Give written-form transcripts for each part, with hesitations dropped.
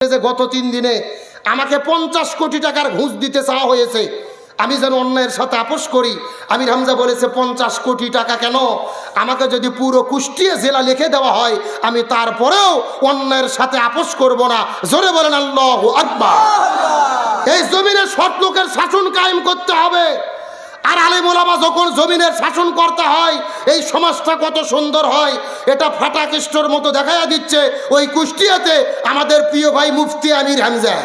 যে গত 3 দিনে আমাকে 50 কোটি টাকার ঘুষ দিতে চাওয়া হয়েছে, আমি যেন অন্যায়ের সাথে আপোষ করি। আমির হামজা বলেছে 50 কোটি টাকা কেন, আমাকে যদি পুরো কুষ্টিয়া জেলা লিখে দেওয়া হয় আমি তারপরেও অন্যায়ের সাথে আপোষ করব না। জোরে বলেন আল্লাহু আকবার। এই জমিনে সৎ লোকের শাসন কায়েম করতে হবে। আর আলেম ওলামা যখন জমিনের শাসন করতে হয় এই সমাজটা কত সুন্দর হয়, এটা ফাটাকেষ্টর মতো দেখাইয়া দিচ্ছে ওই কুষ্টিয়াতে আমাদের প্রিয় ভাই মুফতি আমির হামজা।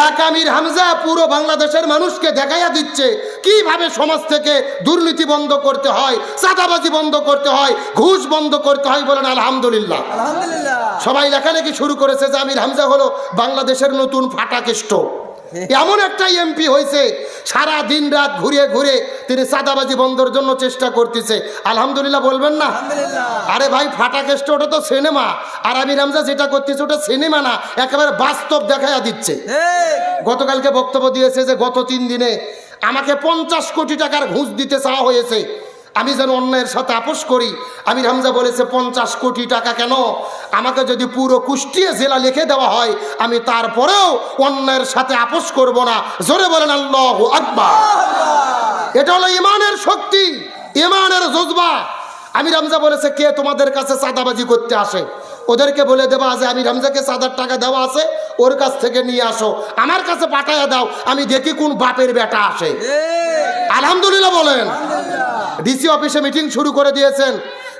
এক আমির হামজা পুরো বাংলাদেশের মানুষকে দেখাইয়া দিচ্ছে কিভাবে সমাজ থেকে দুর্নীতি বন্ধ করতে হয়, চাঁদাবাজি বন্ধ করতে হয়, ঘুষ বন্ধ করতে হয়। বলেন আলহামদুলিল্লাহ। সবাই লেখালেখি শুরু করেছে যে আমির হামজা হলো বাংলাদেশের নতুন ফাটাকেষ্ট। এমন একটা এমপি হয়েছে সারা দিন রাত ঘুরে ঘুরে তিনি চাঁদাবাজি বন্ধের জন্য চেষ্টা করতেছে। আলহামদুলিল্লাহ বলবেন না? আরে ভাই ফাটাকেষ্ট ওটা তো সিনেমা, আর আমির হামজা যেটা করতেছে ওটা সিনেমা না, একেবারে বাস্তব দেখাইয়া দিচ্ছে। গতকালকে বক্তব্য দিয়েছে যে গত 3 দিনে আমাকে 50 কোটি টাকার ঘুষ দিতে চাওয়া হয়েছে, আমি যেন অন্যায়ের সাথে আপোষ করি। আমির হামজা বলেছে 50 কোটি টাকা কেন, আমাকে যদি পুরো কুষ্টিয়া জেলা লিখে দেওয়া হয় আমি তারপরেও অন্যায়ের সাথে আপোষ করব না। জোরে বলেন আল্লাহু আকবার। এটা হলো ইমানের শক্তি, ইমানের জজবা। আমির হামজা বলেছে কে তোমাদের কাছে চাঁদাবাজি করতে আসে ওদেরকে বলে দেবা যে আমির হামজাকে চাঁদার টাকা দেওয়া আছে, ওর কাছ থেকে নিয়ে আসো, আমার কাছে পাঠাইয়া দাও, আমি দেখি কোন বাপের বেটা আসে। আলহামদুলিল্লাহ বলেন। ডিসি অফিসে মিটিং শুরু করে দিয়েছেন,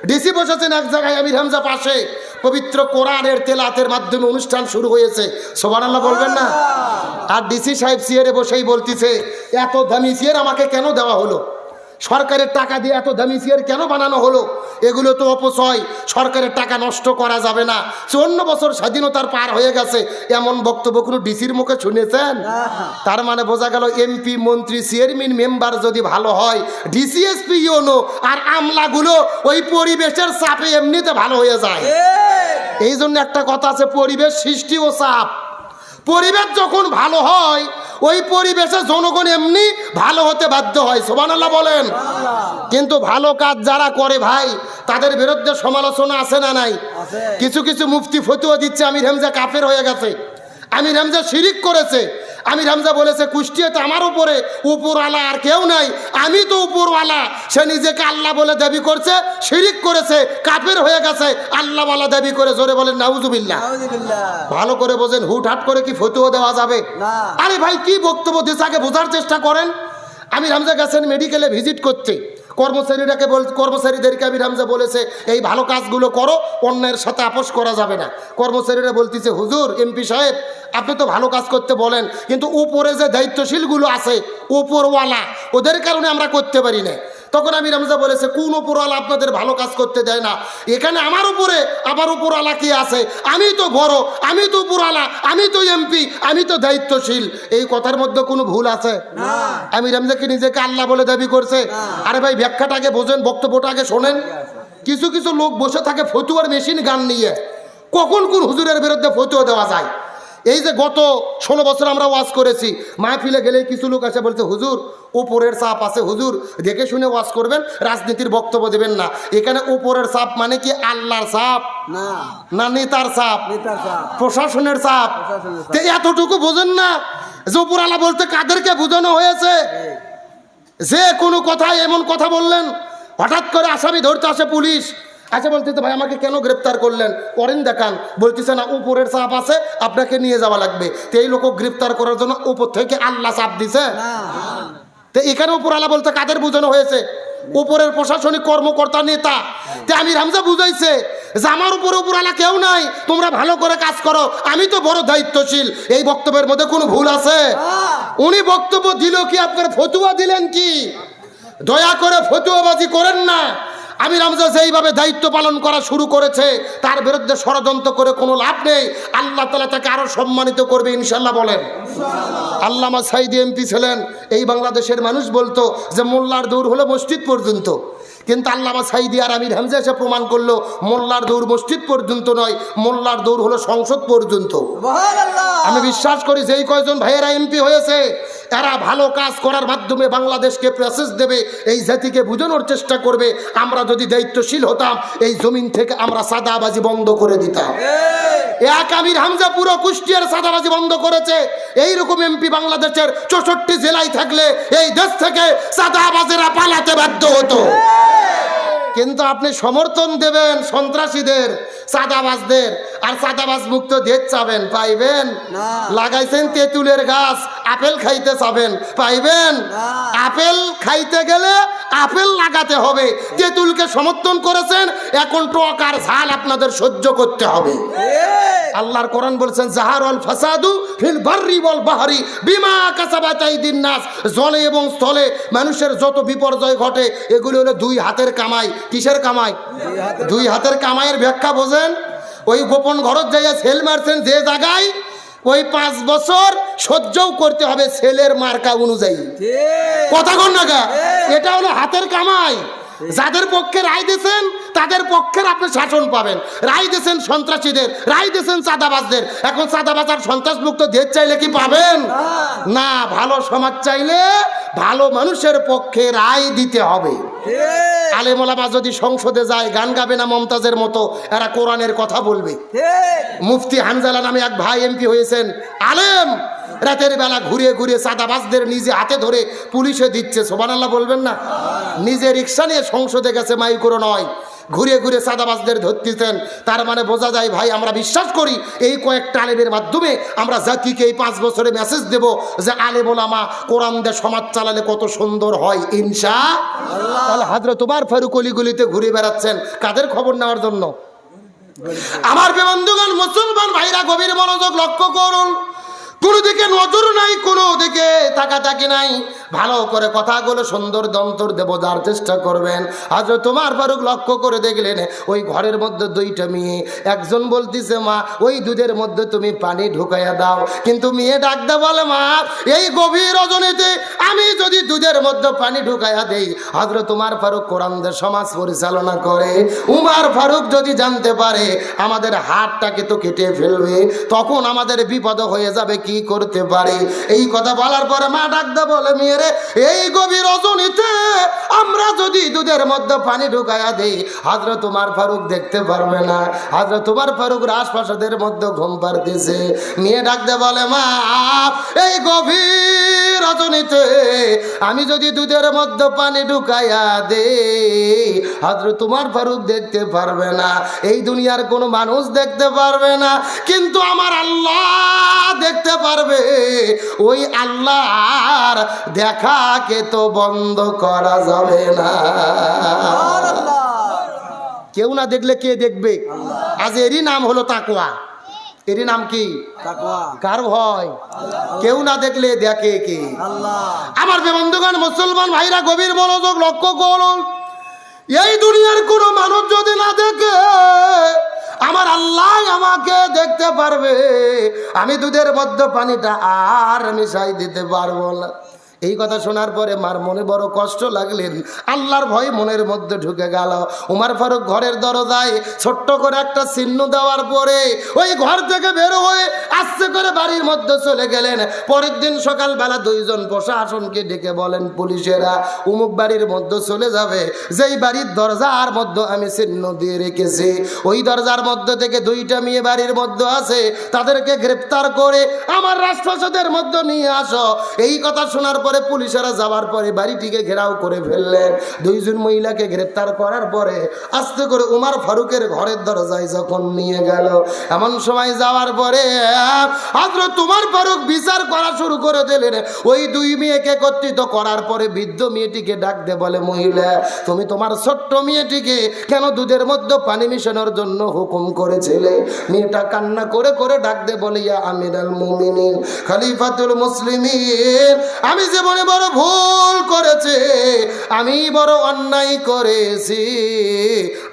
ডিসি বসেছেন এক জায়গায়, আমির হামজা পাশে, পবিত্র কোরআনের তেলাতের মাধ্যমে অনুষ্ঠান শুরু হয়েছে। সুবহানাল্লাহ বলবেন না? আর ডিসি সাহেব চেয়ারে বসেই বলতেছে এত দামি চেয়ার আমাকে কেন দেওয়া হলো, সরকারের টাকা দিয়ে এত দামি চেয়ার কেন বানানো হলো, এগুলো তো অপচয়, সরকারের টাকা নষ্ট করা যাবে না, 54 বছর স্বাধীনতার পার হয়ে গেছে। এমন বক্তব্য কোনো ডিসির মুখে শুনেছেন? তার মানে বোঝা গেল এমপি মন্ত্রী চেয়ারম্যান মেম্বার যদি ভালো হয়, ডিসিএসপি ইউনো আর আমলাগুলো ওই পরিবেশের চাপে এমনিতে ভালো হয়ে যায়। এই জন্য একটা কথা আছে, পরিবেশ সৃষ্টি ও চাপ। পরিবেশ যখন ভালো হয় ওই পরিবেশে জনগণ এমনি ভালো হতে বাধ্য হয়। সুবহানাল্লাহ বলেন। কিন্তু ভালো কাজ যারা করে ভাই তাদের বিরুদ্ধে সমালোচনা আছে না নাই? কিছু কিছু মুফতি ফতোয়া দিচ্ছে আমির হামজা কাফের হয়ে গেছে, আমির হামজা শিরিক করেছে। আমির হামজা বলেছে কুষ্টিয়াতে আমার উপরে উপরওয়ালা আর কেউ নাই, আমি তো উপরওয়ালা। সে নিজেকে আল্লাহ বলে দাবি করছে, শিরিক করেছে, কাফের হয়ে গেছে, আল্লাহওয়ালা দাবি করে। জোরে বলেন নাউজুবিল্লাহ। ভালো করে বোঝেন, হুটহাট করে কি ফতোয়া দেওয়া যাবে? আরে ভাই কি বক্তব্য দিচ্ছে আগে বোঝার চেষ্টা করেন। আমির হামজা গেছেন মেডিকেলে ভিজিট করতে, কর্মচারীদেরকে আমির হামজা বলেছে এই ভালো কাজগুলো করো, অন্যের সাথে আপোষ করা যাবে না। কর্মচারীরা বলতেছে হুজুর এমপি সাহেব আপনি তো ভালো কাজ করতে বলেন, কিন্তু উপরে যে দায়িত্বশীলগুলো আছে উপরওয়ালা ওদের কারণে আমরা করতে পারি না। তখন আমির হামজা বলেছে কোন উপরওয়ালা আপনাদের ভালো কাজ করতে দেয় না? এখানে আমার উপরে আবার উপরওয়ালা কি আছে? আমি তো বড়, আমি তো উপরওয়ালা, আমি তো এমপি, আমি তো দায়িত্বশীল। এই কথার মধ্যে কোনো ভুল আছে? আমির হামজা কি নিজেকে আল্লাহ বলে দাবি করছে? আরে ভাই ব্যাখ্যাটাকে বোঝেন, বক্তব্যটা আগে শোনেন। কিছু কিছু লোক বসে থাকে ফতুয়ার মেশিন গান নিয়ে, কখন কোন হুজুরের বিরুদ্ধে ফতুয়া দেওয়া যায়। এই যে গত 16 বছর আমরা ওয়াজ করেছি, মাহফিলে গেলে কিছু লোক আসে বলছে হুজুর উপরের চাপ আছে, হুজুর দেখে শুনে ওয়াজ করবেন, রাজনীতির বক্তব্য দেবেন না। এখানে উপরের চাপ মানে কি আল্লাহর চাপ না নেতার চাপ, প্রশাসনের চাপ? এতটুকু বোঝেন না যে উপরওয়ালা বলতে কাদেরকে বোঝানো হয়েছে? যে কোনো কথায় এমন কথা বললেন, হঠাৎ করে আসামি ধরতে আসে পুলিশ, আচ্ছা বলতেছে ভাই আমাকে কেন গ্রেপ্তার করলেন, করেন দেখান। বলতেছে না উপরের চাপ আছে, আপনাকে নিয়ে যাওয়া লাগবে। তো এই লোক গ্রেপ্তার করার জন্য উপর থেকে আল্লাহ চাপ দিছে। তো এখানে উপরওয়ালা বলতে কাদের বোঝানো হয়েছে? উপরের প্রশাসনিক কর্মকর্তা নেতা। তো আমির হামজা বুঝাইছে যে আমার উপরে উপরওয়ালা কেউ নাই, তোমরা ভালো করে কাজ করো, আমি তো বড় দায়িত্বশীল। এই বক্তব্যের মধ্যে কোনো ভুল আছে? উনি বক্তব্য দিল কি, আপনার ফতুয়া দিলেন কি? দয়া করে ফতুয়াবাজি করেন না। আমির হামজা যেইভাবে দায়িত্ব পালন করা শুরু করেছে তার বিরুদ্ধে ষড়যন্ত্র করে কোনো লাভ নেই। আল্লাহ তাআলা তাকে আরো সম্মানিত করবে ইনশাআল্লাহ বলেন। আল্লামা সাঈদী এমপি ছিলেন, এই বাংলাদেশের মানুষ বলতো যে মোল্লার দৌড় হলো মসজিদ পর্যন্ত, কিন্তু আল্লামা সাঈদী আর আমির হামজা এসে প্রমাণ করলো মোল্লার দৌড় মসজিদ পর্যন্ত নয়, মোল্লার দৌড় হলো সংসদ পর্যন্ত। আমি বিশ্বাস করি যে এই কয়জন ভাইয়েরা এমপি হয়েছে এরা ভালো কাজ করার মাধ্যমে বাংলাদেশকে প্রেসেজ দেবে, এই জাতিকে বোঝানোর চেষ্টা করবে আমরা যদি দায়িত্বশীল হতাম এই জমিন থেকে আমরা চাঁদাবাজি বন্ধ করে দিতাম। এক আমির হামজা পুরো কুষ্টিয়ার চাঁদাবাজি বন্ধ করেছে। এইরকম এমপি বাংলাদেশের 64 জেলায় থাকলে এই দেশ থেকে চাঁদাবাজেরা পালাতে বাধ্য হতো। কিন্তু আপনি সমর্থন দেবেন সন্ত্রাসীদের, চাঁদাবাজদের, আর চাঁদাবাজ মুক্ত দেশ চাবেন, পাইবেন? লাগাইছেন তেঁতুলের গাছ, আপেল খাইতে চাবেন, পাইবেন? আপেল খাইতে গেলে আপেল লাগাতে হবে। তেঁতুলকে সমর্থন করেছেন, এখন টক আর ঝাল আপনাদের সহ্য করতে হবে। আল্লাহর কোরআন বলছেন জাহারুল ফাসাদু ফিল বাররি ওয়াল বাহরি বিমা কাসাবাত আইদিন নাস। জলে এবং স্থলে মানুষের যত বিপর্যয় ঘটে এগুলো হলো দুই হাতের কামাই। কিসের কামাই? দুই হাতের কামাইয়ের ব্যাখ্যা বোঝেন? ওই গোপন ঘরত যাইয়া সেল মারছেন যে জায়গায়, ওই 5 বছর সহ্যও করতে হবে ছেলের মার্কা অনুযায়ী। কথা কন না গা? এটা হলো হাতের কামাই। যাদের পক্ষে রায় দিয়েছেন তাদের পক্ষের আপনি শাসন পাবেন। রায় দিয়েছেন সন্ত্রাসীদের, রায় দিয়েছেন চাঁদাবাজদের। এখন চাঁদাবাজ আর সন্ত্রাস মুক্ত দেশ চাইলে কি পাবেন? না। ভালো সমাজ চাইলে ভালো মানুষের পক্ষে রায় দিতে হবে। আলেম ওলামা যদি সংসদে যায় গান গাবে না মমতাজের মতো, এরা কোরআনের কথা বলবে। মুফতি হানজালা নামে এক ভাই এমপি হয়েছেন, আলেম, রাতের বেলা ঘুরে ঘুরে চাঁদাবাজদের নিজে হাতে ধরে পুলিশে দিচ্ছে। সুবহানাল্লাহ বলবেন না? নিজে রিক্সা নিয়ে সংসদে গেছে, মাইক্রো নয়, ঘুরে ঘুরে চাঁদাবাজদের ধরতেছেন। তার মানে বোঝা যায় ভাই, আমরা বিশ্বাস করি এই কয়েকটা আলেমের মাধ্যমে আমরা জাতিকে এই 5 বছরে মেসেজ দেব যে আলেম ওলামা কোরআন দিয়ে সমাজ চালালে কত সুন্দর হয় ইনশাআল্লাহ। তাহলে হযরত ওমর ফারুক অলিগলিতে ঘুরে বেড়াচ্ছেন কাদের খবর নেওয়ার জন্য? আমার বন্ধুগণ, মুসলমান ভাইরা গভীর মনোযোগ লক্ষ্য করুন। কোনো দিকে নজর নাই, কোনো দিকে তাকাতাকি নাই। ভালো করে কথাগুলো সুন্দর দন্তর দেব যার চেষ্টা করবেন। হযরত ওমর ফারুক লক্ষ্য করে দেখলেন ওই ঘরের মধ্যে 2টা মেয়ে। একজন বলতিছে মা ওই দুধের মধ্যে তুমি পানি ঢুকাইয়া দাও, কিন্তু মেয়ে ডাকতে বলে মা এই গভীর রজনীতে আমি যদি দুধের মধ্যে পানি ঢুকাইয়া দেই, হযরত ওমর ফারুক কোরআন দিয়ে সমাজ পরিচালনা করে, ওমর ফারুক যদি জানতে পারে আমাদের হাতটাকে তো কেটে ফেলবে, তখন আমাদের বিপদ হয়ে যাবে। কি করতে পারে? এই কথা বলার পরে মা ডাকতে বলে মেয়েরে এই গভীর রজনীতে আমরা যদি দুধের মধ্যে পানি ঢুকাইয়া দেই, হযরত ওমর ফারুক দেখতে পারবে না। হযরত ওমর ফারুক রাজপ্রাসাদের মধ্যে ঘুম পাড়তেছে। মেয়ে ডাকতে বলে মা এই গভীর রজনীতে আমি যদি দুধের মধ্যে পানি ঢুকাইয়া দেই, হযরত ওমর ফারুক দেখতে পারবে না, এই দুনিয়ার কোনো মানুষ দেখতে পারবে না, কিন্তু আমার আল্লাহ দেখতে পারবে। ওই আল্লাহর দেখাকে তো বন্ধ করা যাবে না। কেউ না দেখলে কে দেখবে? আজ এরই নাম হলো তাকওয়া। এরই নাম কি? তাকওয়া। কার ভয়? কেউ না দেখলে দেখে কে? আল্লাহ। আমার বন্ধুগণ, মুসলমান ভাইরা গভীর মনোযোগ লক্ষ্য করুন। এই দুনিয়ার কোনো মানুষ যদি না দেখে, আমার আল্লাহ আমাকে দেখতে পারবে। আমি দুধের মধ্যে পানিটা আর মিশাই দিতে পারবো না। এই কথা শোনার পরে মার মনে বড় কষ্ট লাগলেন। আল্লাহর ভয় মনের মধ্যে ঢুকে গেল। ওমর ফারুক ঘরের দরজায় ছোট্ট করে একটা চিহ্ন দেওয়ার পরে ওই ঘর থেকে বের হয়ে আস্তে করে বাড়ির মধ্যে চলে গেলেন। পরের দিন সকালবেলা 2জন প্রশাসনকে ডেকে বলেন পুলিশেরা অমুক বাড়ির মধ্যে চলে যাবে, যেই বাড়ির দরজার মধ্যে আমি চিহ্ন দিয়ে রেখেছি, ওই দরজার মধ্যে থেকে 2টা মেয়ে বাড়ির মধ্যে আছে, তাদেরকে গ্রেফতার করে আমার রাজপ্রাসাদের মধ্যে নিয়ে আসো। এই কথা শোনার পরে পুলিশেরা যাওয়ার পরে বাড়িটিকে ঘেরাও করে ফেললেন। 2জন মহিলাকে গ্রেফতার করার পরে আস্তে করে ওমর ফারুকের ঘরের দরজায় যখন নিয়ে গেল, এমন সময় যাওয়ার পরে হযরত ওমর ফারুক বিচার করা শুরু করে দিলেন। ওই 2 মেয়েকে একত্রিত করার পরে বৃদ্ধ মেয়েটিকে ডাক দে বলে মহিলা তুমি তোমার ছোট্ট মেয়েটিকে কেন দুধের মধ্যে পানি মিশানোর জন্য হুকুম করেছিলে? মেয়েটা কান্না করে করে ডাক দে বলে ইয়া আমিরুল মুমিনিন খলিফাতুল মুসলিমিন, আমি জীবনে বড় ভুল করেছে, আমি বড় অন্যায় করেছি,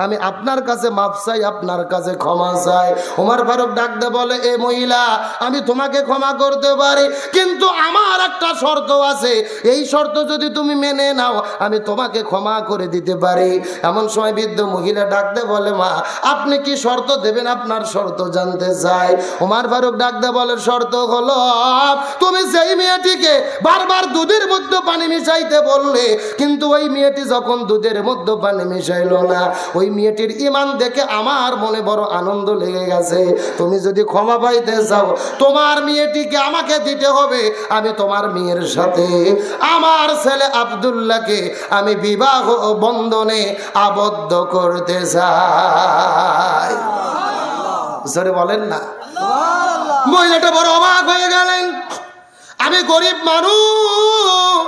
আমি আপনার কাছে মাফ চাই, আপনার কাছে ক্ষমা চাই। ওমর ফারুক ডাক দে বলে এ মহিলা আমি তোমাকে ক্ষমা করতে পারি, কিন্তু আমার একটা শর্ত আছে, এই শর্ত যদি তুমি মেনে নাও আমি তোমাকে ক্ষমা করে দিতে পারি। এমন সময় বৃদ্ধ মহিলা ডাকতে বলে, মা আপনি কি শর্ত দেবেন? আপনার শর্ত জানতে চাই। ওমর ফারুক ডাকতে বলে, শর্ত হলো তুমি যেই মেয়েটিকে বারবার দুধের মধ্যে পানি মিশাইতে বললে, কিন্তু ওই মেয়েটি যখন দুধের মধ্যে পানি মিশাইলো না, ওই মেয়েটির ঈমান দেখে আমার মনে বড় আনন্দ লেগে গেছে। তুমি যদি ক্ষমা পাইতে চাও তোমার মেয়েটিকে আমাকে দিতে হবে। আমি তোমার মেয়ের সাথে আমার ছেলে আব্দুল্লাহকে আমি বিবাহ বন্ধনে আবদ্ধ করতে চাই। জোরে বলেন না। মহিলাটা বড় অবাক হয়ে গেলেন। আমি গরিব মানুষ,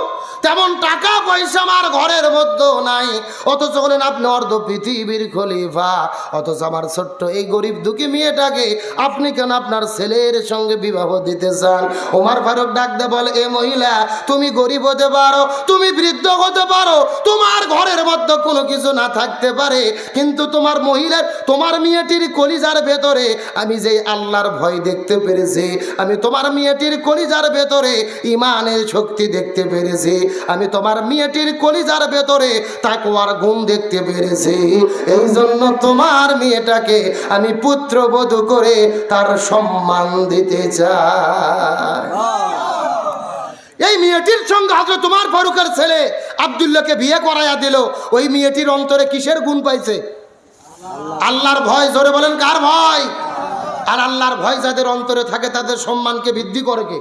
তেমন টাকা পয়সা আমার ঘরের মধ্যে নাই, অথচ বলেন আপনি অর্ধ পৃথিবীর খলিফা, অথচ আমার ছোট্ট এই গরিব দুঃখী মেয়েটাকে আপনি কেন আপনার ছেলের সঙ্গে বিবাহ দিতে চান? ওমর ফারুক ডাকতে বলে, এ মহিলা তুমি গরিব হতে পারো, তুমি বৃদ্ধ হতে পারো, তোমার ঘরের মধ্যে কোনো কিছু না থাকতে পারে, কিন্তু তোমার মেয়েটির কলিজার ভেতরে আমি যে আল্লাহর ভয় দেখতে পেরেছি, আমি তোমার মেয়েটির কলিজার ভেতরে ঈমানের শক্তি দেখতে পেরেছি, আমি তোমার মেয়েটির কলিজার ভেতরে তাকওয়ার গুণ দেখতে পেরেছি। এই জন্য তোমার মেয়েটাকে আমি পুত্রবধূ করে তার সম্মান দিতে চাই। এই মেয়েটির সঙ্গে হযরত ওমর ফারুকের ছেলে আব্দুল্লাহকে বিয়ে করাইয়া দিল। ওই মেয়েটির অন্তরে কিসের গুণ পাইছে? আল্লাহর ভয়। জোরে বলেন কার ভয়? আর আল্লাহর ভয় যাদের অন্তরে থাকে তাদের সম্মানকে বৃদ্ধি করে কে?